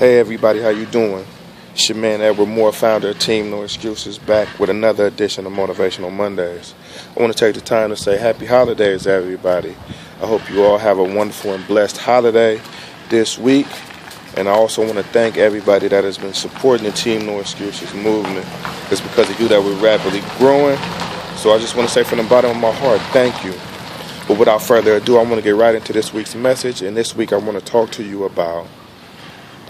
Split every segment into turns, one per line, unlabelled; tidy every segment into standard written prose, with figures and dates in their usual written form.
Hey everybody, how you doing? It's your man Edward Moore, founder of Team No Excuses, back with another edition of Motivational Mondays. I want to take the time to say happy holidays, everybody. I hope you all have a wonderful and blessed holiday this week. And I also want to thank everybody that has been supporting the Team No Excuses movement. It's because of you that we're rapidly growing. So I just want to say from the bottom of my heart, thank you. But without further ado, I want to get right into this week's message. And this week I want to talk to you about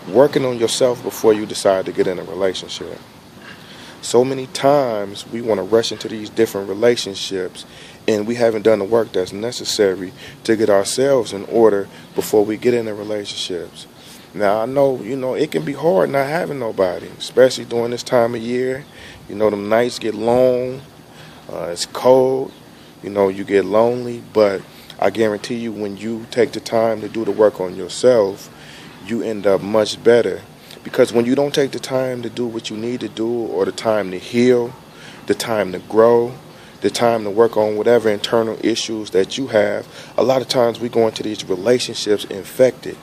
working on yourself before you decide to get in a relationship. So many times we want to rush into these different relationships and we haven't done the work that's necessary to get ourselves in order before we get into relationships. Now I know, it can be hard not having nobody, especially during this time of year. Them nights get long, it's cold, you get lonely, but I guarantee you when you take the time to do the work on yourself, you end up much better. Because when you don't take the time to do what you need to do, or the time to heal, the time to grow, the time to work on whatever internal issues that you have, a lot of times we go into these relationships infected.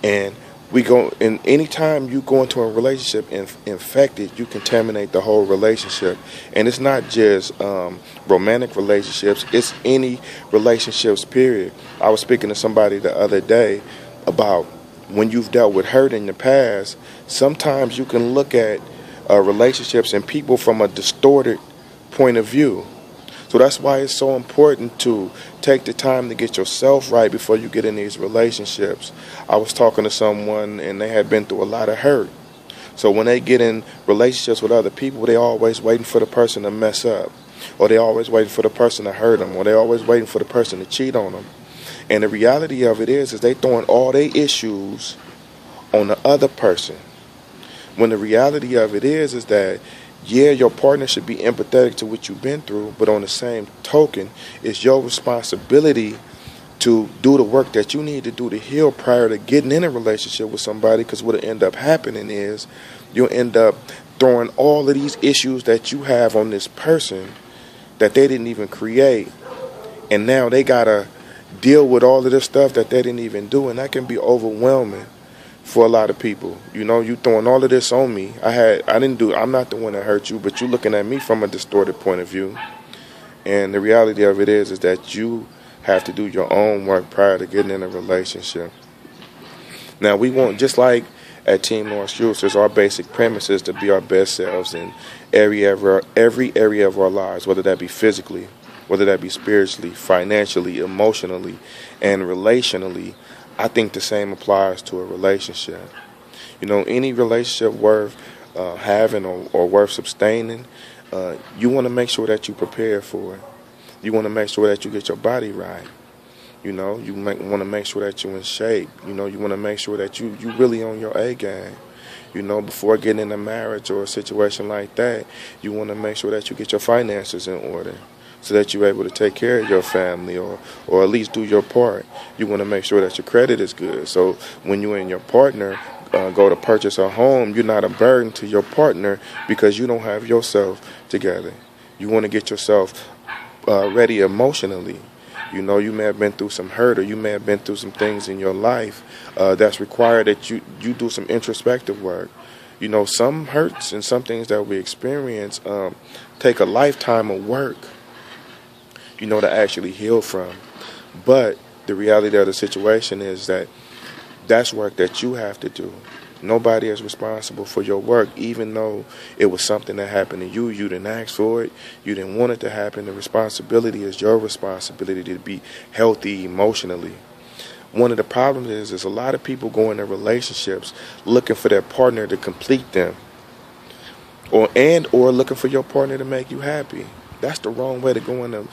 And anytime you go into a relationship infected, you contaminate the whole relationship. And it's not just romantic relationships, it's any relationships, period. I was speaking to somebody the other day about when you've dealt with hurt in the past, sometimes you can look at relationships and people from a distorted point of view. So that's why it's so important to take the time to get yourself right before you get in these relationships. I was talking to someone and they had been through a lot of hurt. So when they get in relationships with other people, they always waiting for the person to mess up, or they always waiting for the person to hurt them, or they always waiting for the person to cheat on them. And the reality of it is they throwing all their issues on the other person. When the reality of it is that, yeah, your partner should be empathetic to what you've been through, but on the same token, it's your responsibility to do the work that you need to do to heal prior to getting in a relationship with somebody, because what'll end up happening is you'll end up throwing all of these issues that you have on this person that they didn't even create, and now they gotta deal with all of this stuff that they didn't even do, and that can be overwhelming for a lot of people. You throwing all of this on me. I'm not the one that hurt you, but you looking at me from a distorted point of view. And the reality of it is that you have to do your own work prior to getting in a relationship. Now we want, just like at Team No Excuses, our basic premise is to be our best selves in every area of our lives, whether that be physically, whether that be spiritually, financially, emotionally, and relationally. I think the same applies to a relationship. Any relationship worth having or worth sustaining, you want to make sure that you prepare for it. You want to make sure that you get your body right. You want to make sure that you're in shape. You want to make sure that you really on your A game. Before getting in a marriage or a situation like that, you want to make sure that you get your finances in order, so that you're able to take care of your family or at least do your part. You want to make sure that your credit is good. So when you and your partner go to purchase a home, you're not a burden to your partner because you don't have yourself together. You want to get yourself ready emotionally. You may have been through some hurt, or you may have been through some things in your life that's required that you do some introspective work. Some hurts and some things that we experience take a lifetime of work, to actually heal from. But the reality of the situation is that that's work that you have to do. Nobody is responsible for your work, even though it was something that happened to you. You didn't ask for it. You didn't want it to happen. The responsibility is your responsibility to be healthy emotionally. One of the problems is a lot of people go into relationships looking for their partner to complete them, or looking for your partner to make you happy. That's the wrong way to go in a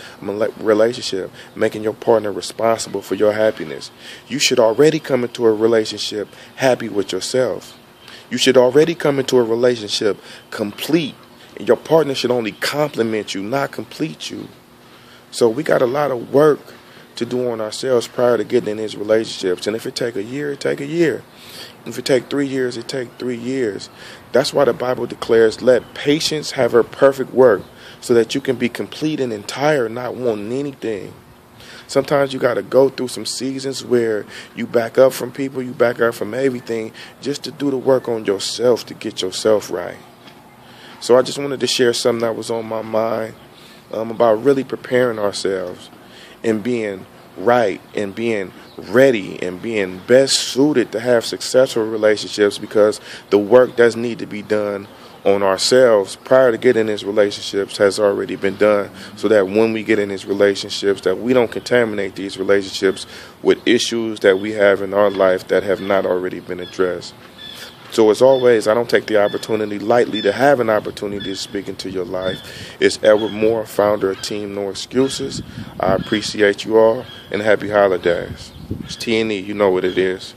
relationship, making your partner responsible for your happiness. You should already come into a relationship happy with yourself. You should already come into a relationship complete. And your partner should only compliment you, not complete you. So we got a lot of work to do on ourselves prior to getting in these relationships. And if it take a year, it take a year. If it take 3 years, it take 3 years. That's why the Bible declares, let patience have her perfect work, so that you can be complete and entire, not wanting anything. Sometimes you got to go through some seasons where you back up from people, you back up from everything, just to do the work on yourself to get yourself right. So I just wanted to share something that was on my mind about really preparing ourselves and being right and being ready and being best suited to have successful relationships, because the work does need to be done on ourselves prior to getting in these relationships has already been done, so that when we get in these relationships, that we don't contaminate these relationships with issues that we have in our life that have not already been addressed. So as always, I don't take the opportunity lightly to have an opportunity to speak into your life. It's Edward Moore, founder of Team No Excuses. I appreciate you all, and happy holidays. It's T&E, you know what it is.